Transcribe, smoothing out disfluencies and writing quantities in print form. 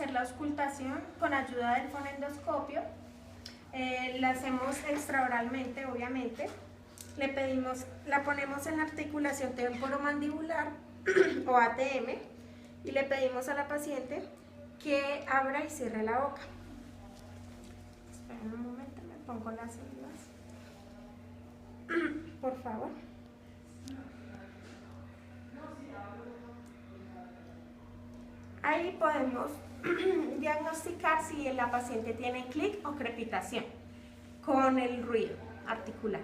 hacer la auscultación con ayuda del fonendoscopio. La hacemos extraoralmente, obviamente. La ponemos en la articulación temporomandibular o ATM y le pedimos a la paciente que abra y cierre la boca. Esperen un momento, me pongo las ayudas. Por favor. Ahí podemos diagnosticar si la paciente tiene clic o crepitación con el ruido articular.